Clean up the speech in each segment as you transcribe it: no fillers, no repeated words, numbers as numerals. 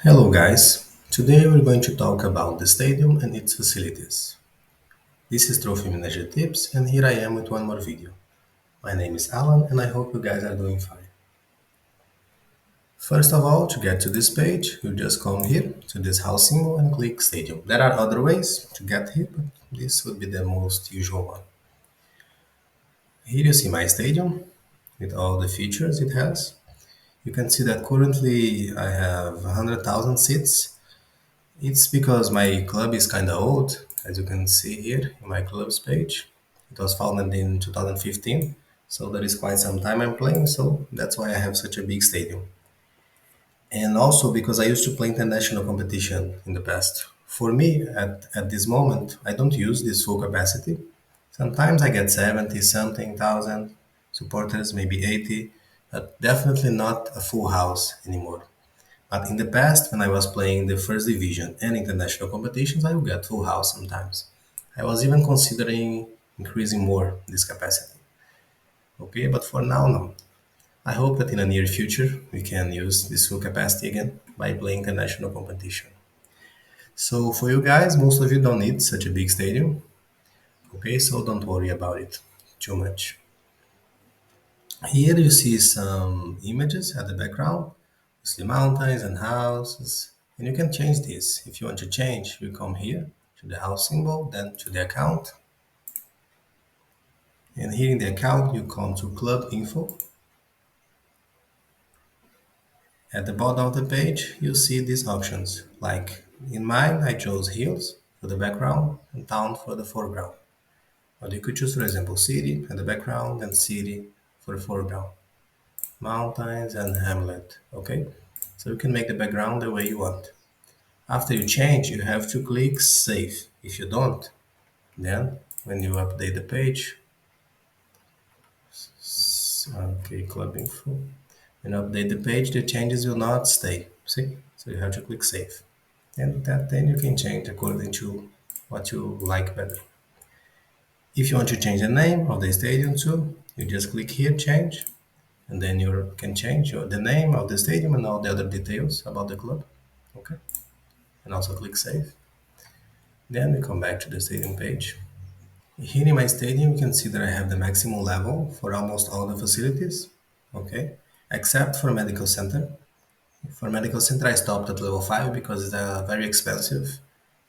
Hello, guys. Today we're going to talk about the stadium and its facilities. This is Trophy Manager Tips, and here I am with one more video. My name is Alan, and I hope you guys are doing fine. First of all, to get to this page, you just come here to this house symbol and click Stadium. There are other ways to get here, but this would be the most usual one. Here you see my stadium with all the features it has. You can see that currently I have 100,000 seats. It's because my club is kind of old, as you can see here in my club's page. It was founded in 2015, so there is quite some time I'm playing, so that's why I have such a big stadium. And also because I used to play international competition in the past. For me, at this moment, I don't use this full capacity. Sometimes I get 70 something thousand supporters, maybe 80, but definitely not a full house anymore. But in the past, when I was playing the first division and international competitions, I would get full house sometimes. I was even considering increasing more this capacity. Okay, but for now, no. I hope that in the near future we can use this full capacity again by playing international competition. So for you guys, most of you don't need such a big stadium. Okay, so don't worry about it too much. Here you see some images at the background. You see mountains and houses. And you can change this. If you want to change, you come here to the house symbol, then to the account. And here in the account, you come to club info. At the bottom of the page, you see these options. Like in mine, I chose hills for the background and town for the foreground. But you could choose, for example, city at the background and city for the foreground. Mountains and hamlet. Okay? So you can make the background the way you want. After you change, you have to click Save. If you don't, then when you update the page, okay, club info, when you update the page, the changes will not stay. See? So you have to click Save. And that then you can change according to what you like better. If you want to change the name of the stadium too, you just click here, change, and then you can change the name of the stadium and all the other details about the club. Okay? And also click Save. Then we come back to the stadium page. Here in my stadium, you can see that I have the maximum level for almost all the facilities, okay, except for medical center. For medical center, I stopped at level 5 because it's a very expensive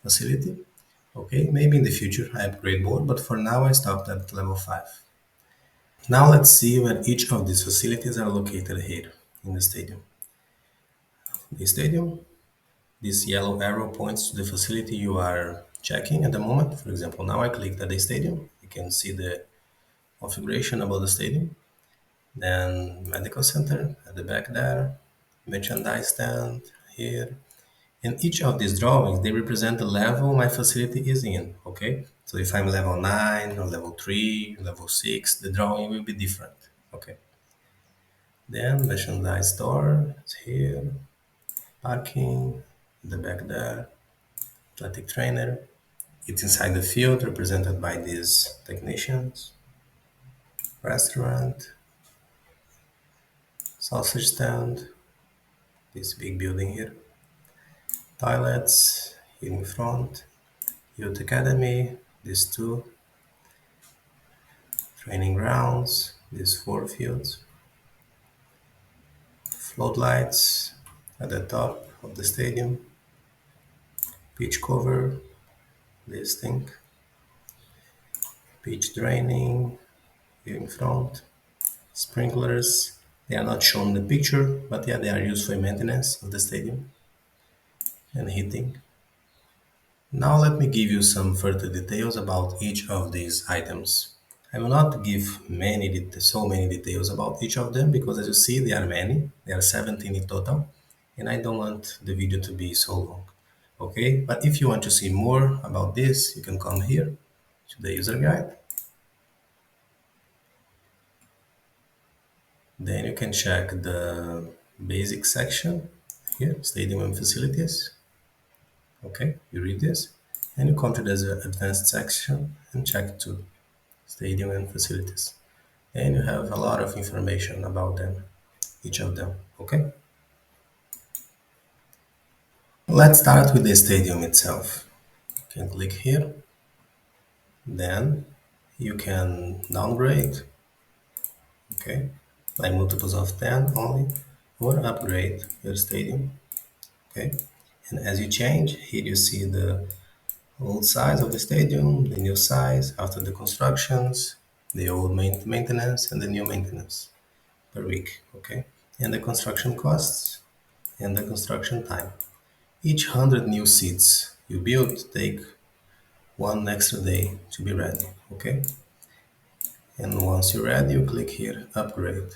facility. Okay, maybe in the future I upgrade more, but for now I stopped at level 5. Now let's see where each of these facilities are located here in the stadium. The stadium, this yellow arrow points to the facility you are checking at the moment. For example, now I clicked at the stadium. You can see the configuration about the stadium. Then medical center at the back there, merchandise stand here. And each of these drawings, they represent the level my facility is in, okay? So if I'm level 9 or level 3, level 6, the drawing will be different, okay? Then merchandise store is here, parking, the back there, athletic trainer. It's inside the field represented by these technicians, restaurant, sausage stand, this big building here, toilets here in front, youth academy, these two, training grounds, these four fields, floodlights at the top of the stadium, pitch cover, this thing, pitch draining here in front, sprinklers. They are not shown in the picture, but yeah, they are used for maintenance of the stadium and heating. Now let me give you some further details about each of these items. I will not give so many details about each of them because as you see, there are many. There are 17 in total, and I don't want the video to be so long. Okay, but if you want to see more about this, you can come here to the user guide. Then you can check the basic section here, stadium and facilities. Okay, you read this, and you come to the advanced section and check to stadium and facilities. And you have a lot of information about them, each of them. Okay. Let's start with the stadium itself. You can click here, then you can downgrade, okay, by multiples of 10 only, or upgrade your stadium, okay. And as you change, here you see the old size of the stadium, the new size after the constructions, the old maintenance, and the new maintenance per week, okay, and the construction costs and the construction time. Each 100 new seats you build take one extra day to be ready, okay? And once you're ready, you click here, upgrade.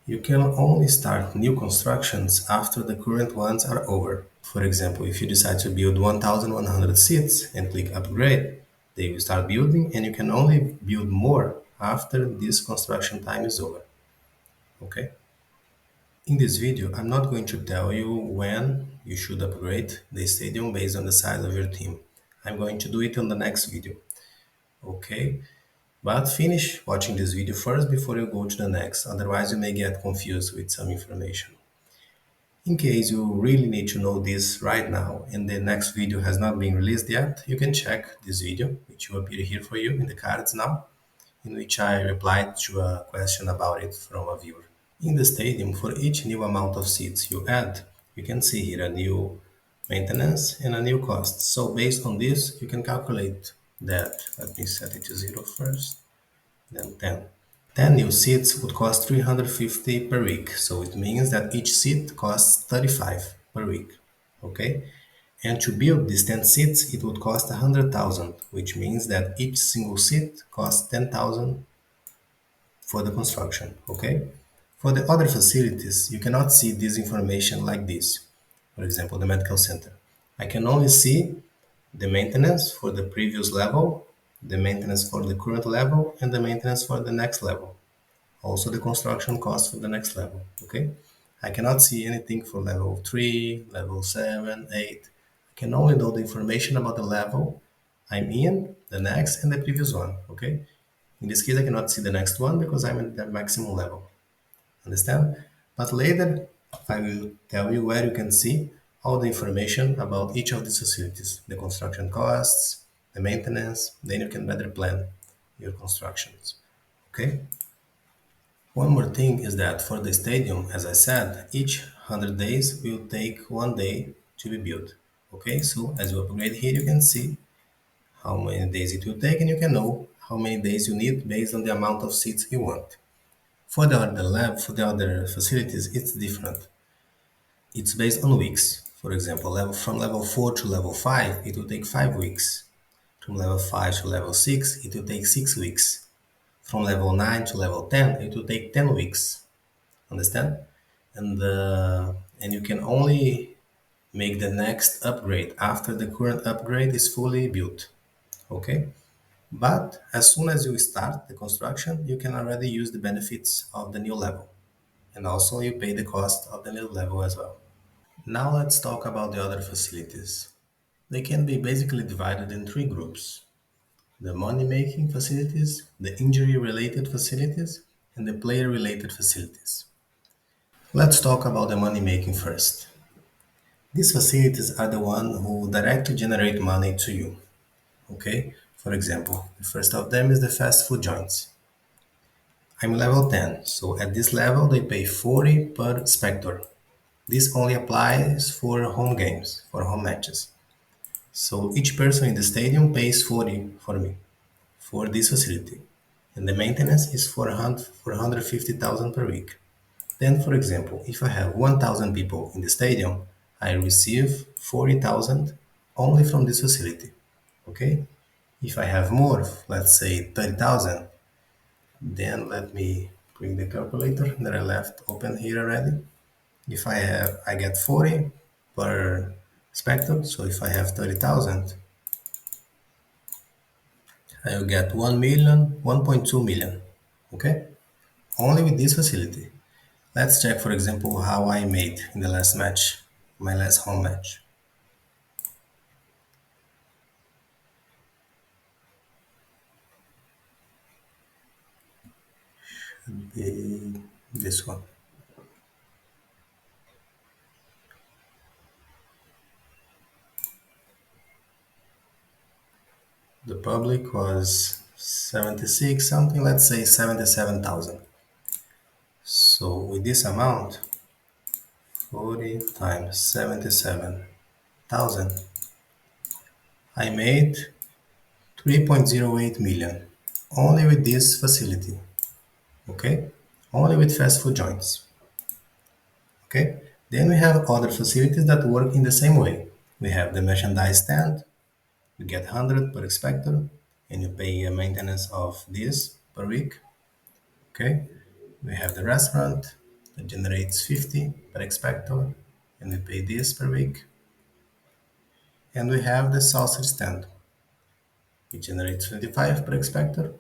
You can only start new constructions after the current ones are over. For example, if you decide to build 1,100 seats and click upgrade, they will start building and you can only build more after this construction time is over, okay? In this video, I'm not going to tell you when you should upgrade the stadium based on the size of your team. I'm going to do it on the next video, okay? But finish watching this video first before you go to the next, otherwise you may get confused with some information. In case you really need to know this right now and the next video has not been released yet, you can check this video, which will appear here for you in the cards now, in which I replied to a question about it from a viewer. In the stadium, for each new amount of seats you add, you can see here a new maintenance and a new cost. So based on this, you can calculate that. Let me set it to 0 first, then 10. 10 new seats would cost 350 per week. So it means that each seat costs 35 per week. Okay? And to build these 10 seats, it would cost 100,000, which means that each single seat costs 10,000 for the construction, okay? For the other facilities, you cannot see this information like this. For example, the medical center. I can only see the maintenance for the previous level, the maintenance for the current level, and the maintenance for the next level. Also the construction cost for the next level, okay? I cannot see anything for level 3, level 7, 8. I can only know the information about the level I'm in, the next, and the previous one, okay? In this case, I cannot see the next one because I'm at the maximum level. Understand? But later, I will tell you where you can see all the information about each of these facilities, the construction costs, the maintenance, then you can better plan your constructions. Okay? One more thing is that for the stadium, as I said, each 100 days will take one day to be built. Okay, so as you upgrade here, you can see how many days it will take and you can know how many days you need based on the amount of seats you want. For the other lab, for the other facilities, it's different. It's based on weeks. For example, from level 4 to level 5, it will take 5 weeks. From level 5 to level 6, it will take 6 weeks. From level 9 to level 10, it will take 10 weeks. Understand? And you can only make the next upgrade after the current upgrade is fully built. Okay? But as soon as you start the construction, you can already use the benefits of the new level. And also you pay the cost of the new level as well. Now let's talk about the other facilities. They can be basically divided in three groups: the money making facilities, the injury related facilities, and the player related facilities. Let's talk about the money making first. These facilities are the one who directly generate money to you. Okay? For example, the first of them is the fast food joints. I'm level 10, so at this level they pay 40 per spectator. This only applies for home games, for home matches. So each person in the stadium pays 40 for me, for this facility. And the maintenance is 450,000 per week. Then, for example, if I have 1,000 people in the stadium, I receive 40,000 only from this facility. Okay? If I have more, let's say 30,000, then let me bring the calculator that I left open here already. If I get 40 per spectrum, so if I have 30,000, I will get 1 million, 1.2 million. Okay? Only with this facility. Let's check, for example, how I made in the last match, my last home match. This one. The public was 76 something, let's say 77,000. So with this amount, 40 times 77,000, I made 3.08 million only with this facility. Okay? Only with fast food joints. Okay? Then we have other facilities that work in the same way. We have the merchandise stand, you get 100 per inspector, and you pay a maintenance of this per week. Okay? We have the restaurant that generates 50 per inspector, and we pay this per week. And we have the sausage stand, which generates 25 per inspector,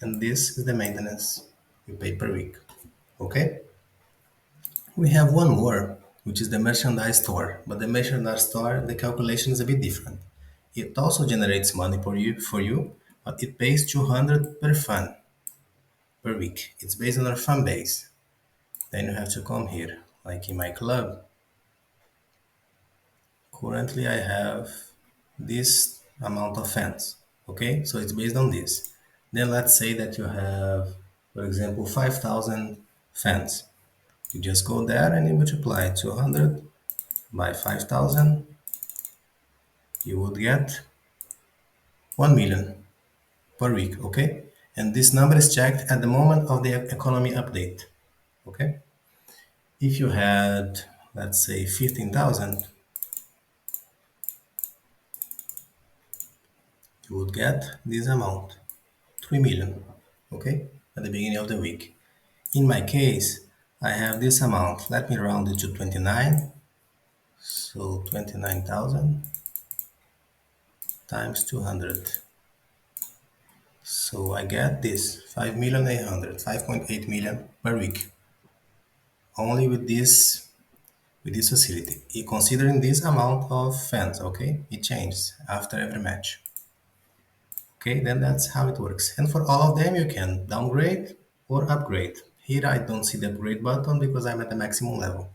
and this is the maintenance you pay per week. Okay? We have one more, which is the merchandise store. But the merchandise store, the calculation is a bit different. It also generates money for you, but it pays 200 per fan per week. It's based on our fan base. Then you have to come here. Like in my club, currently I have this amount of fans. Okay, so it's based on this. Then let's say that you have, for example, 5,000 fans. You just go there and you multiply 200 by 5,000, you would get 1 million per week, okay? And this number is checked at the moment of the economy update, okay? If you had, let's say, 15,000, you would get this amount, 3 million, okay? At the beginning of the week. In my case, I have this amount. Let me round it to 29. So 29,000 times 200. So I get this 5,800,000, 5.8 million per week. Only with this facility. Considering this amount of fans, okay? It changes after every match. Okay, then that's how it works. And for all of them, you can downgrade or upgrade. Here I don't see the upgrade button because I'm at the maximum level.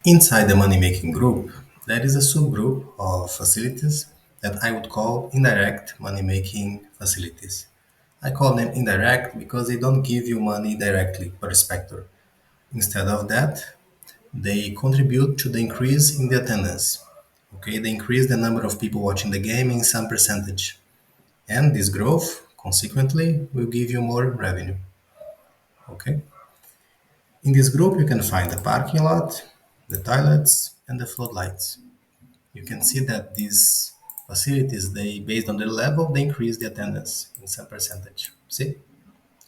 Inside the money making group, there is a subgroup of facilities that I would call indirect money making facilities. I call them indirect because they don't give you money directly per specter. Instead of that, they contribute to the increase in the attendance. Okay, they increase the number of people watching the game in some percentage. And this growth, consequently, will give you more revenue. Okay. In this group, you can find the parking lot, the toilets, and the floodlights. You can see that these facilities, they based on their level, they increase the attendance in some percentage. See?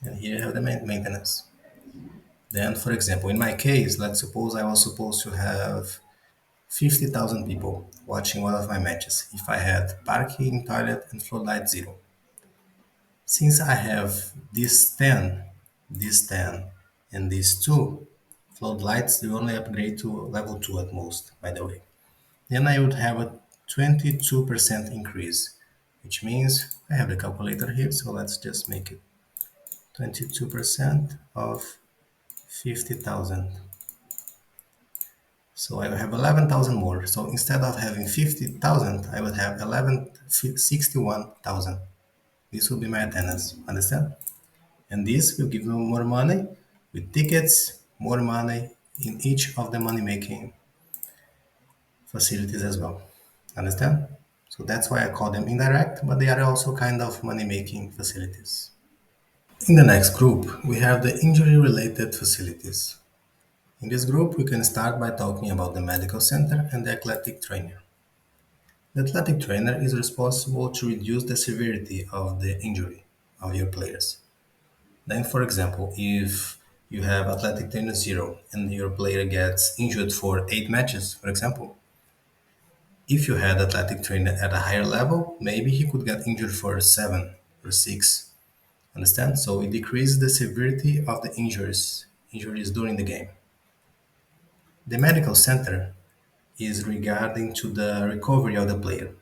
And here you have the maintenance. Then, for example, in my case, let's suppose I was supposed to have 50,000 people watching one of my matches if I had parking, toilet, and floodlight zero. Since I have this 10, and these two floodlights, they only upgrade to level 2 at most, by the way. Then I would have a 22% increase, which means I have the calculator here, so let's just make it 22% of 50,000. So I will have 11,000 more. So instead of having 50,000, I would have 61,000. This will be my attendance, understand? And this will give you more money with tickets, more money in each of the money making facilities as well. Understand? So that's why I call them indirect, but they are also kind of money making facilities. In the next group, we have the injury related facilities. In this group, we can start by talking about the medical center and the athletic trainer. The athletic trainer is responsible to reduce the severity of the injury of your players. Then, for example, if you have athletic trainer 0 and your player gets injured for 8 matches, for example, if you had athletic trainer at a higher level, maybe he could get injured for 7 or 6. Understand? So it decreases the severity of the injuries during the game. The medical center is regarding to the recovery of the player.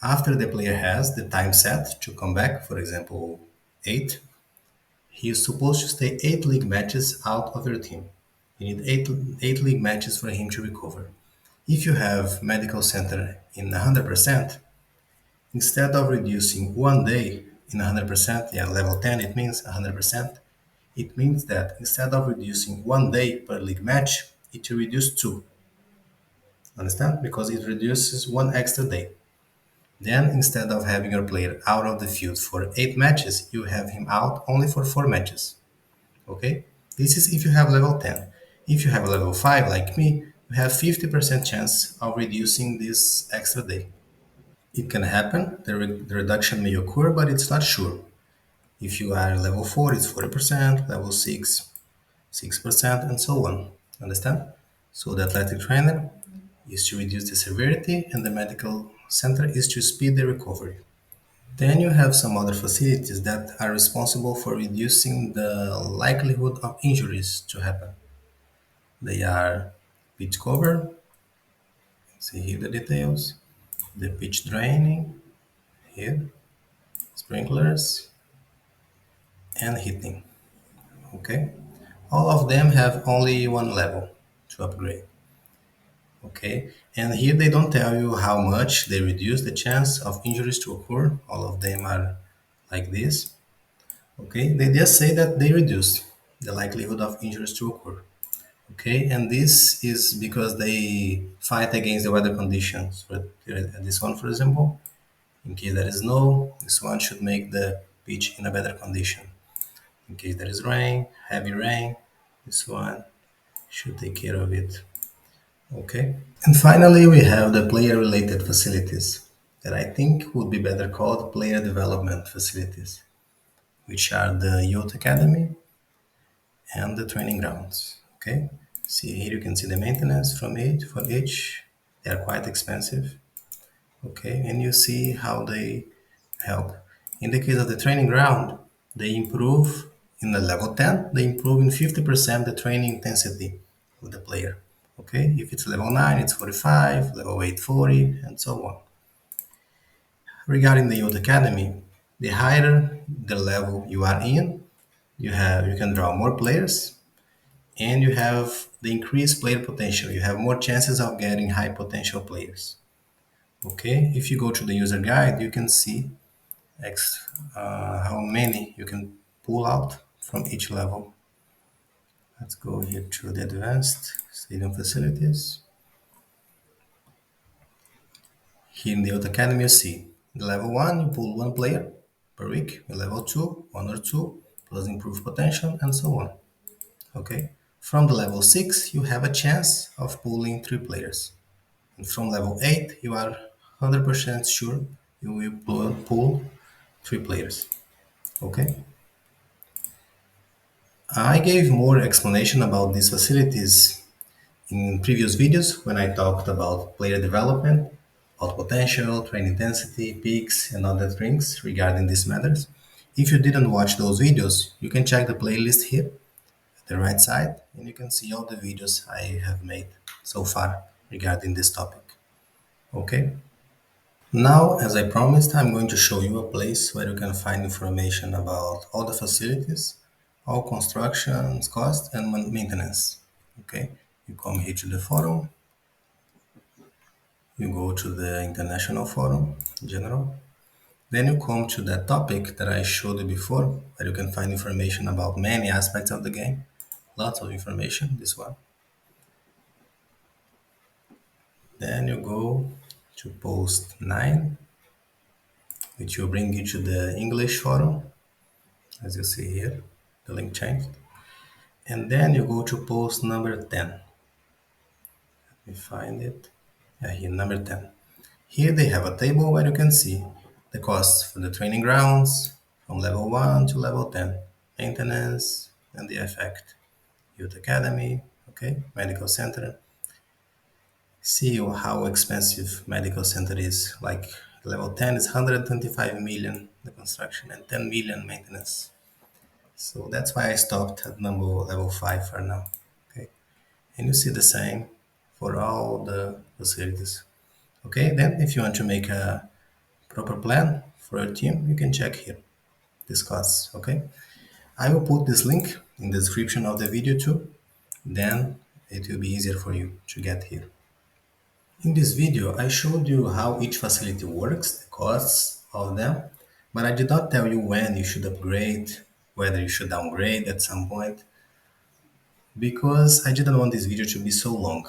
After the player has the time set to come back, for example, 8, he is supposed to stay 8 league matches out of your team. You need eight league matches for him to recover. If you have medical center in 100%, Instead of reducing 1 day in 100%, yeah, level 10, it means 100%. It means that instead of reducing 1 day per league match, it will reduce two. Understand? Because it reduces one extra day. Then, instead of having your player out of the field for 8 matches, you have him out only for 4 matches. Okay? This is if you have level 10. If you have level 5, like me, you have 50% chance of reducing this extra day. It can happen, the reduction may occur, but it's not sure. If you are level 4, it's 40%, level 6, 6%, and so on. Understand? So the athletic trainer is to reduce the severity, and the medical center is to speed the recovery. Then you have some other facilities that are responsible for reducing the likelihood of injuries to happen. They are pitch cover, see here the details, the pitch draining, here, sprinklers, and heating. Okay? All of them have only one level to upgrade. Okay? And here they don't tell you how much they reduce the chance of injuries to occur. All of them are like this. Okay? They just say that they reduce the likelihood of injuries to occur. Okay? And this is because they fight against the weather conditions. For this one, for example, in case there is snow, this one should make the pitch in a better condition. In case there is rain, heavy rain, this one should take care of it. Okay. And finally, we have the player related facilities that I think would be better called player development facilities, which are the youth academy and the training grounds. Okay. See here you can see the maintenance from each for each. They are quite expensive. Okay, and you see how they help. In the case of the training ground, they improve in the level 10, they improve in 50% the training intensity of the player. Okay, if it's level 9, it's 45, level 8, 40, and so on. Regarding the youth academy, the higher the level you are in, you can draw more players and you have the increased player potential. You have more chances of getting high potential players. Okay, if you go to the user guide, you can see how many you can pull out from each level. Let's go here to the advanced stadium facilities. Here in the Youth Academy, you see the level 1, you pull one player per week. In level 2, one or two, plus improved potential, and so on. Okay. From the level 6, you have a chance of pulling 3 players. And from level 8, you are 100% sure you will pull 3 players. Okay. I gave more explanation about these facilities in previous videos when I talked about player development, about potential, train intensity, peaks, and other things regarding these matters. If you didn't watch those videos, you can check the playlist here at the right side and you can see all the videos I have made so far regarding this topic. Okay? Now, as I promised, I'm going to show you a place where you can find information about all the facilities, all constructions, cost, and maintenance. Okay, you come here to the forum, you go to the international forum, general, then you come to that topic that I showed you before, where you can find information about many aspects of the game, lots of information, this one. Then you go to post 9, which will bring you to the English forum, as you see here, the link changed. And then you go to post number 10. Let me find it. Yeah, here, number 10. Here they have a table where you can see the costs for the training grounds from level 1 to level 10, maintenance, and the effect. Youth Academy, okay, medical center. See how expensive medical center is. Like level 10 is 125 million the construction and 10 million maintenance. So that's why I stopped at number level 5 for now. Okay. And you see the same for all the facilities. Okay, then if you want to make a proper plan for your team, you can check here, discuss. Okay, I will put this link in the description of the video too. Then it will be easier for you to get here. In this video, I showed you how each facility works, the costs of them, but I did not tell you when you should upgrade, whether you should downgrade at some point, because I didn't want this video to be so long.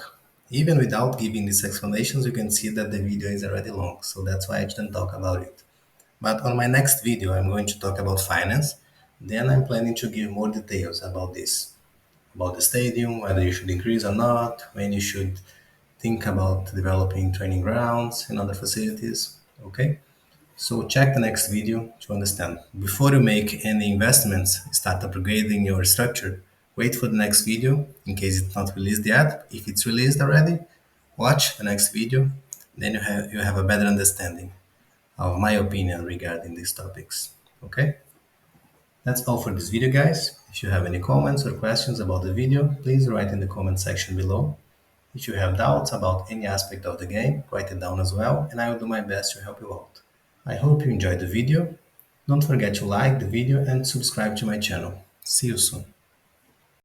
Even without giving these explanations, you can see that the video is already long, so that's why I didn't talk about it. But on my next video, I'm going to talk about finance. Then I'm planning to give more details about this, about the stadium, whether you should increase or not, when you should think about developing training grounds and other facilities. Okay? So check the next video to understand. Before you make any investments, start upgrading your structure. Wait for the next video in case it's not released yet. If it's released already, watch the next video. Then you have a better understanding of my opinion regarding these topics. Okay? That's all for this video, guys. If you have any comments or questions about the video, please write in the comment section below. If you have doubts about any aspect of the game, write it down as well, and I will do my best to help you out. I hope you enjoyed the video. Don't forget to like the video and subscribe to my channel. See you soon.